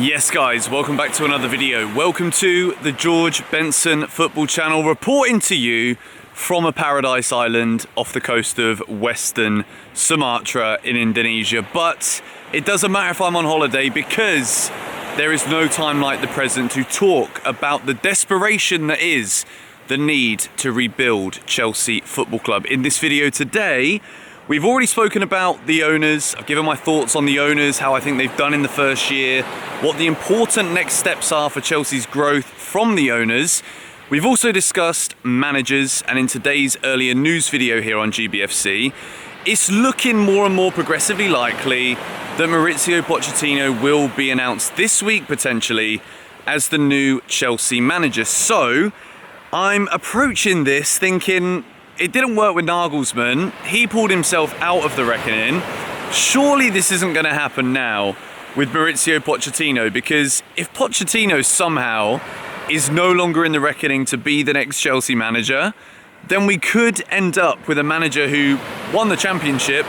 Yes guys, welcome back to another video. Welcome to the George Benson football channel, reporting to you from a paradise island off the coast of Western Sumatra in Indonesia. But it doesn't matter if I'm on holiday, because there is no time like the present to talk about the desperation that is the need to rebuild Chelsea Football Club. In this video today, we've already spoken about the owners. I've given my thoughts on the owners, how I think they've done in the first year, what the important next steps are for Chelsea's growth from the owners. We've also discussed managers, and in today's earlier news video here on GBFC, it's looking more and more progressively likely that Mauricio Pochettino will be announced this week, potentially, as the new Chelsea manager. So, I'm approaching this thinking, it didn't work with Nagelsmann. He pulled himself out of the reckoning. Surely this isn't going to happen now with Mauricio Pochettino, because if Pochettino somehow is no longer in the reckoning to be the next Chelsea manager, then we could end up with a manager who won the Championship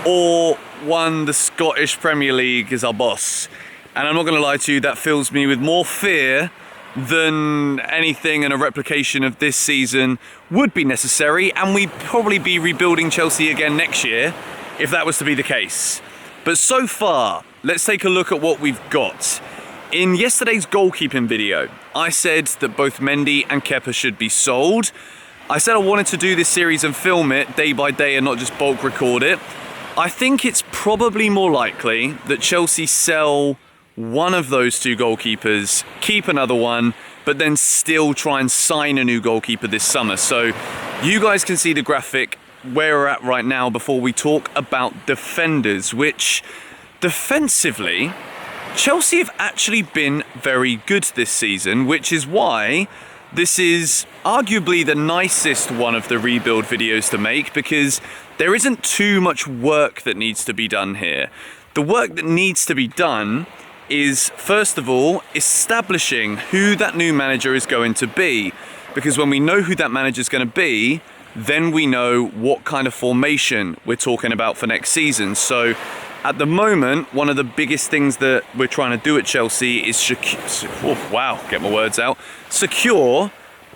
or won the Scottish Premier League as our boss. And I'm not going to lie to you, that fills me with more fear than anything, and a replication of this season would be necessary, and we'd probably be rebuilding Chelsea again next year if that was to be the case. But so far, let's take a look at what we've got. In yesterday's goalkeeping video, I said that both Mendy and Kepa should be sold. I said I wanted to do this series and film it day by day and not just bulk record it. I think it's probably more likely that Chelsea sell one of those two goalkeepers, keep another one, but then still try and sign a new goalkeeper this summer. So you guys can see the graphic where we're at right now before we talk about defenders, which defensively, Chelsea have actually been very good this season, which is why this is arguably the nicest one of the rebuild videos to make, because there isn't too much work that needs to be done here. The work that needs to be done is, first of all, establishing who that new manager is going to be. Because when we know who that manager is going to be, then we know what kind of formation we're talking about for next season. So at the moment, one of the biggest things that we're trying to do at Chelsea is secure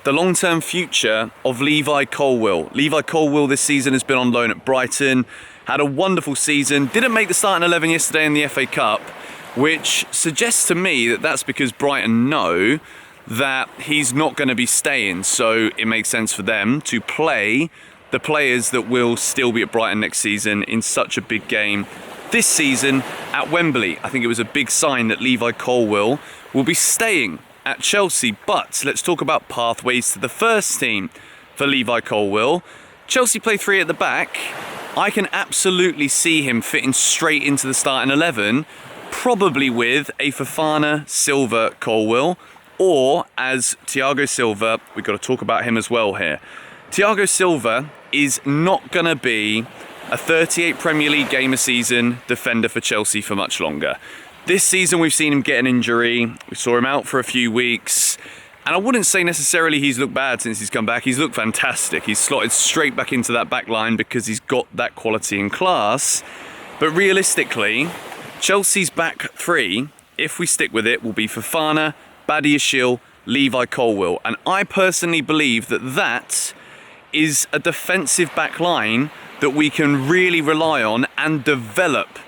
the long-term future of Levi Colwill. Levi Colwill this season has been on loan at Brighton, had a wonderful season, didn't make the starting 11 yesterday in the FA Cup, which suggests to me that that's because Brighton know that he's not going to be staying, so it makes sense for them to play the players that will still be at Brighton next season in such a big game this season at Wembley. I think it was a big sign that Levi Colwill will be staying at Chelsea. But let's talk about pathways to the first team for Levi Colwill. Chelsea play three at the back. I can absolutely see him fitting straight into the starting 11, probably with a Fofana, Silva, Colwill, or as Thiago Silva, we've got to talk about him as well here. Thiago Silva is not going to be a 38 Premier League game a season defender for Chelsea for much longer. This season we've seen him get an injury, we saw him out for a few weeks, and I wouldn't say necessarily he's looked bad since he's come back. He's looked fantastic. He's slotted straight back into that back line because he's got that quality and class. But realistically, Chelsea's back three, if we stick with it, will be Fofana, Badiashile, Levi Colwill. And I personally believe that that is a defensive back line that we can really rely on and develop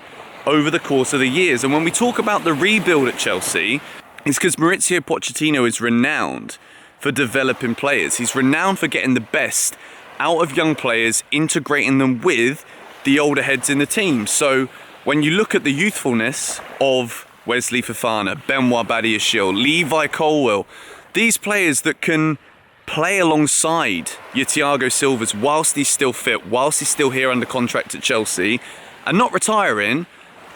over the course of the years. And when we talk about the rebuild at Chelsea, it's because Mauricio Pochettino is renowned for developing players. He's renowned for getting the best out of young players, integrating them with the older heads in the team. So when you look at the youthfulness of Wesley Fofana, Benoit Badiashile, Levi Colwill, these players that can play alongside your Thiago Silvas whilst he's still fit, whilst he's still here under contract at Chelsea and not retiring,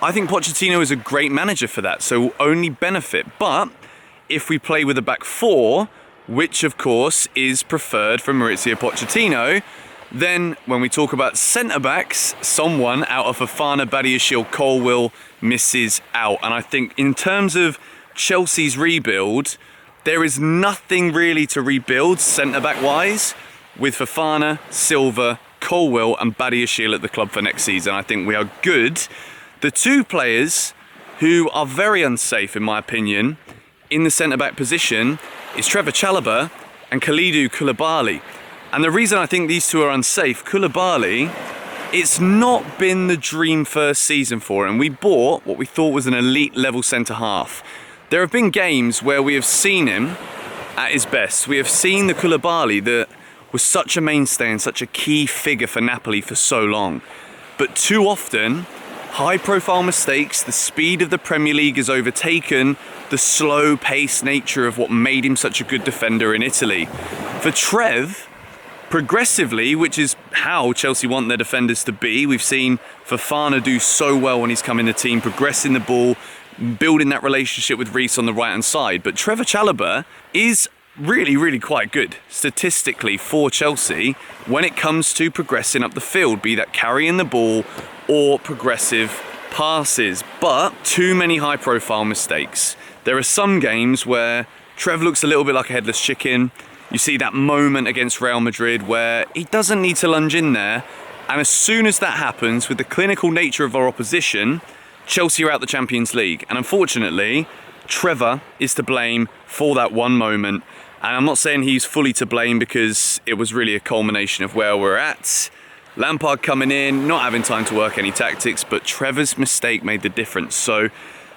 I think Pochettino is a great manager for that, so will only benefit. But if we play with a back four, which of course is preferred from Mauricio Pochettino, then when we talk about centre-backs, someone out of Fofana, Badiashile, Colwill misses out. And I think in terms of Chelsea's rebuild, there is nothing really to rebuild centre-back-wise with Fofana, Silva, Colwill and Badiashile at the club for next season. I think we are good. The two players who are very unsafe, in my opinion, in the centre-back position is Trevor Chalobah and Kalidou Koulibaly. And the reason I think these two are unsafe, Koulibaly, it's not been the dream first season for him. We bought what we thought was an elite level centre-half. There have been games where we have seen him at his best. We have seen the Koulibaly that was such a mainstay and such a key figure for Napoli for so long. But too often, high-profile mistakes, the speed of the Premier League has overtaken the slow-paced nature of what made him such a good defender in Italy. For Trev, progressively, which is how Chelsea want their defenders to be, we've seen Fofana do so well when he's come in the team, progressing the ball, building that relationship with Reece on the right-hand side. But Trevor Chalobah is really quite good statistically for Chelsea when it comes to progressing up the field, be that carrying the ball or progressive passes, but too many high-profile mistakes. There are some games where Trev looks a little bit like a headless chicken. You see that moment against Real Madrid where he doesn't need to lunge in there, and as soon as that happens, with the clinical nature of our opposition, Chelsea are out the Champions League. And unfortunately, Trevor is to blame for that one moment. And I'm not saying he's fully to blame because it was really a culmination of where we're at. Lampard coming in, not having time to work any tactics, but Trevor's mistake made the difference. So,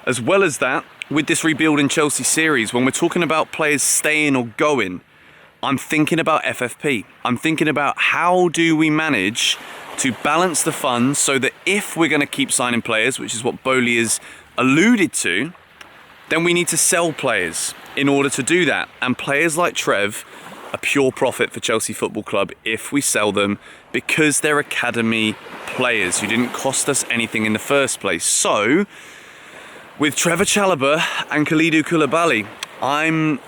as well as that, with this Rebuilding Chelsea series, when we're talking about players staying or going, I'm thinking about FFP. I'm thinking about how do we manage to balance the funds so that if we're going to keep signing players, which is what Bowley has alluded to, then we need to sell players in order to do that. And players like Trev are pure profit for Chelsea Football Club if we sell them because they're academy players who didn't cost us anything in the first place. So, with Trevor Chalobah and Kalidou Koulibaly, I'm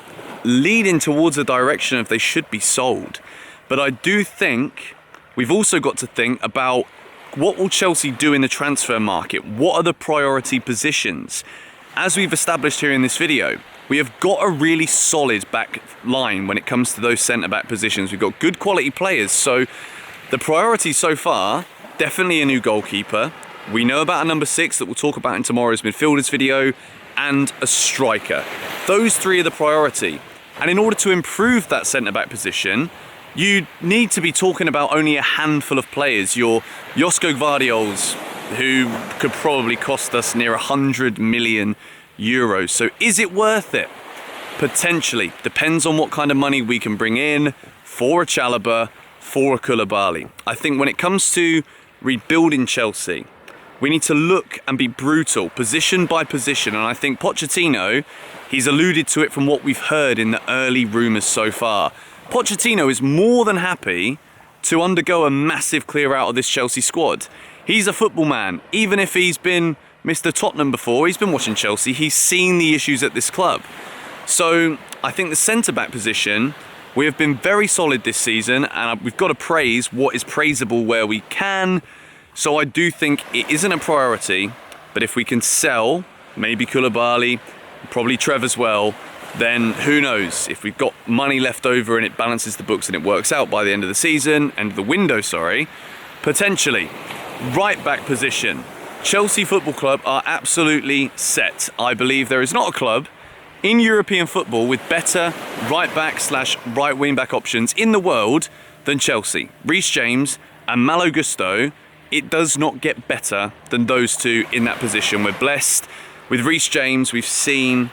leading towards a direction of they should be sold. But I do think we've also got to think about what will Chelsea do in the transfer market? What are the priority positions? As we've established here in this video, we have got a really solid back line when it comes to those centre-back positions. We've got good quality players, so the priority so far, definitely a new goalkeeper. We know about a number 6 that we'll talk about in tomorrow's midfielders video, and a striker. Those three are the priority. And in order to improve that centre-back position, you need to be talking about only a handful of players. Your Josko Gvardiols, who could probably cost us near 100 million euros. So is it worth it? Potentially. Depends on what kind of money we can bring in for a Chalobah, for a Koulibaly. I think when it comes to rebuilding Chelsea, we need to look and be brutal, position by position. And I think Pochettino, he's alluded to it from what we've heard in the early rumours so far. Pochettino is more than happy to undergo a massive clear out of this Chelsea squad. He's a football man. Even if he's been Mr. Tottenham before, he's been watching Chelsea, he's seen the issues at this club. So I think the centre-back position, we have been very solid this season, and we've got to praise what is praisable where we can. So I do think it isn't a priority, but if we can sell, maybe Koulibaly, probably Trev as well, then who knows? If we've got money left over and it balances the books and it works out by the end of the season, end of the window, sorry, potentially. Right back position. Chelsea Football Club are absolutely set. I believe there is not a club in European football with better right back / right wing back options in the world than Chelsea. Reece James and Malo Gusto, it does not get better than those two in that position. We're blessed. With Reece James, we've seen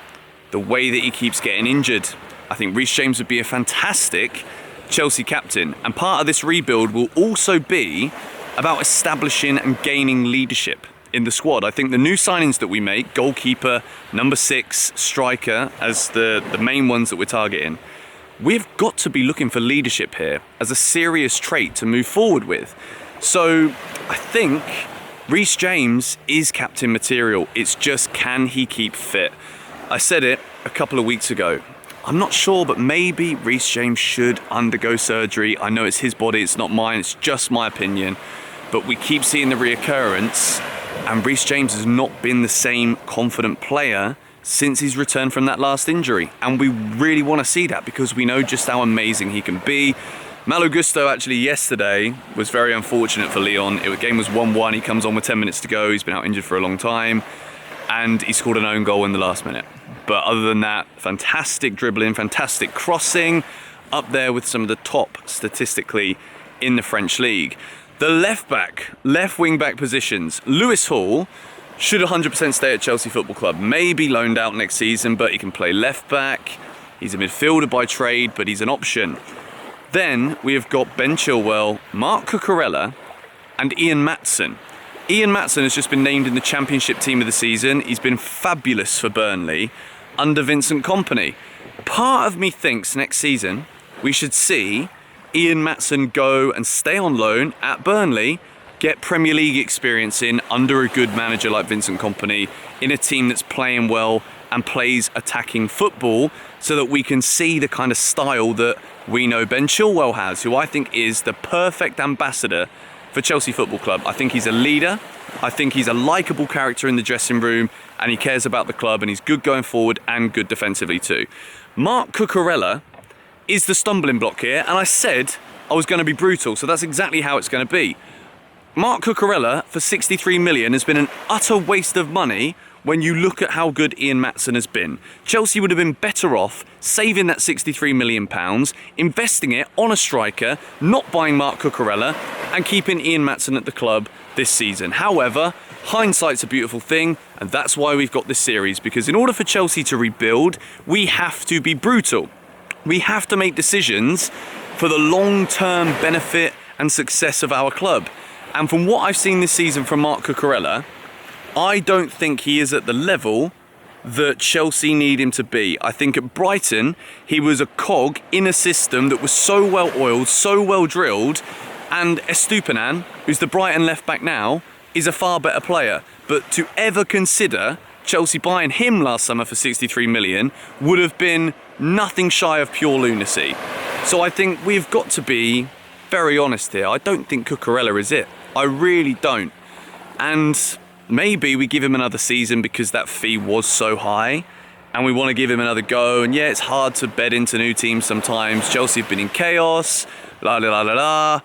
the way that he keeps getting injured. I think Reece James would be a fantastic Chelsea captain. And part of this rebuild will also be about establishing and gaining leadership in the squad. I think the new signings that we make, goalkeeper, number 6, striker, as the main ones that we're targeting, we've got to be looking for leadership here as a serious trait to move forward with. So I think Reece James is captain material. It's just, can he keep fit? I said it a couple of weeks ago. I'm not sure, but maybe Reece James should undergo surgery. I know it's his body, it's not mine, it's just my opinion. But we keep seeing the reoccurrence, and Reece James has not been the same confident player since he's returned from that last injury. And we really want to see that because we know just how amazing he can be. Malo Gusto actually yesterday was very unfortunate for Lyon. The game was 1-1, he comes on with 10 minutes to go, he's been out injured for a long time. and he scored an own goal in the last minute. But other than that, fantastic dribbling, fantastic crossing, up there with some of the top statistically in the French league. The left wing back positions, Lewis Hall should 100% stay at Chelsea Football Club. Maybe loaned out next season, but he can play left back. He's a midfielder by trade, but he's an option. Then we have got Ben Chilwell, Mark Cucurella, and Ian Maatsen. Ian Maatsen has just been named in the Championship Team of the Season. He's been fabulous for Burnley under Vincent Kompany. Part of me thinks next season we should see Ian Maatsen go and stay on loan at Burnley, get Premier League experience in under a good manager like Vincent Kompany in a team that's playing well and plays attacking football, so that we can see the kind of style that we know Ben Chilwell has, who I think is the perfect ambassador for Chelsea Football Club. I think he's a leader. I think he's a likeable character in the dressing room, and he cares about the club, and he's good going forward and good defensively too. Mark Cucurella is the stumbling block here, and I said I was going to be brutal, so that's exactly how it's going to be. Mark Cucurella for 63 million has been an utter waste of money when you look at how good Ian Maatsen has been. Chelsea would have been better off saving that £63 million, investing it on a striker, not buying Mark Cucurella, and keeping Ian Maatsen at the club this season. However, hindsight's a beautiful thing, and that's why we've got this series, because in order for Chelsea to rebuild, we have to be brutal. We have to make decisions for the long-term benefit and success of our club. And from what I've seen this season from Mark Cucurella, I don't think he is at the level that Chelsea need him to be. I think at Brighton, he was a cog in a system that was so well oiled, so well drilled, and Estupiñán, who's the Brighton left back now, is a far better player. But to ever consider Chelsea buying him last summer for 63 million would have been nothing shy of pure lunacy. So I think we've got to be very honest here. I don't think Cucurella is it. I really don't. And maybe we give him another season because that fee was so high and we want to give him another go. And yeah, it's hard to bed into new teams sometimes. Chelsea have been in chaos, la la la la la.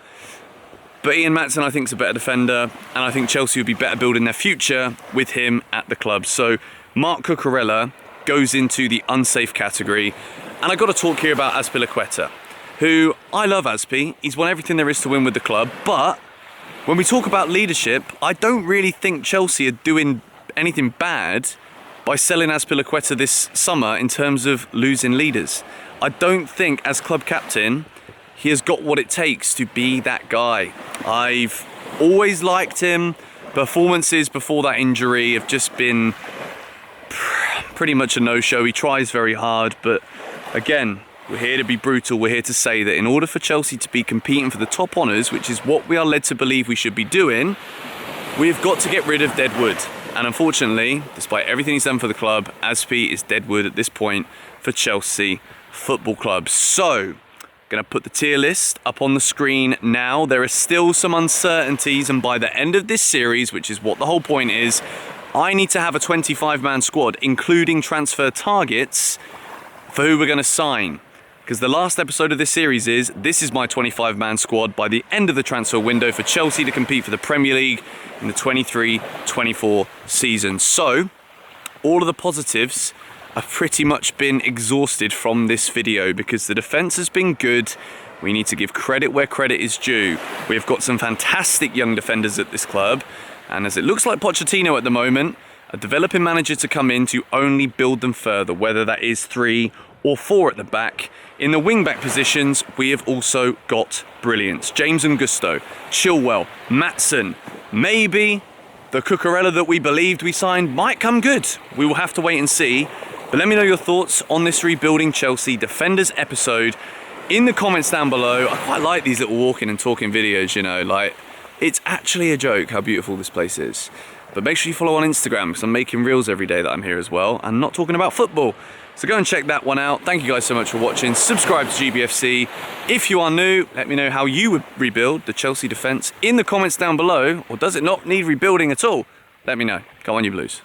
But Ian Maatsen, I think, is a better defender, and I think Chelsea would be better building their future with him at the club. So Mark Cucurella goes into the unsafe category. And I got to talk here about Azpilicueta, who I love Azpi. He's won everything there is to win with the club, but when we talk about leadership, I don't really think Chelsea are doing anything bad by selling Azpilicueta this summer in terms of losing leaders. I don't think, as club captain, he has got what it takes to be that guy. I've always liked him. Performances before that injury have just been pretty much a no-show. He tries very hard, but again, we're here to be brutal. We're here to say that in order for Chelsea to be competing for the top honours, which is what we are led to believe we should be doing, we've got to get rid of deadwood. And unfortunately, despite everything he's done for the club, Azpi is deadwood at this point for Chelsea Football Club. So, going to put the tier list up on the screen now. There are still some uncertainties, and by the end of this series, which is what the whole point is, I need to have a 25-man squad, including transfer targets for who we're going to sign. Because the last episode of this series this is my 25-man squad by the end of the transfer window for Chelsea to compete for the Premier League in the 23-24 season. So, all of the positives have pretty much been exhausted from this video because the defence has been good. We need to give credit where credit is due. We have got some fantastic young defenders at this club, and as it looks like Pochettino at the moment, a developing manager to come in to only build them further, whether that is 3 or 4 at the back. In the wing-back positions, we have also got brilliance. James and Gusto, Chilwell, Maatsen, maybe the Cucurella that we believed we signed might come good. We will have to wait and see. But let me know your thoughts on this Rebuilding Chelsea Defenders episode in the comments down below. I quite like these little walking and talking videos, you know, like, it's actually a joke how beautiful this place is. But make sure you follow on Instagram because I'm making reels every day that I'm here as well and not talking about football. So go and check that one out. Thank you guys so much for watching. Subscribe to GBFC. If you are new, let me know how you would rebuild the Chelsea defence in the comments down below. Or does it not need rebuilding at all? Let me know. Go on, you Blues.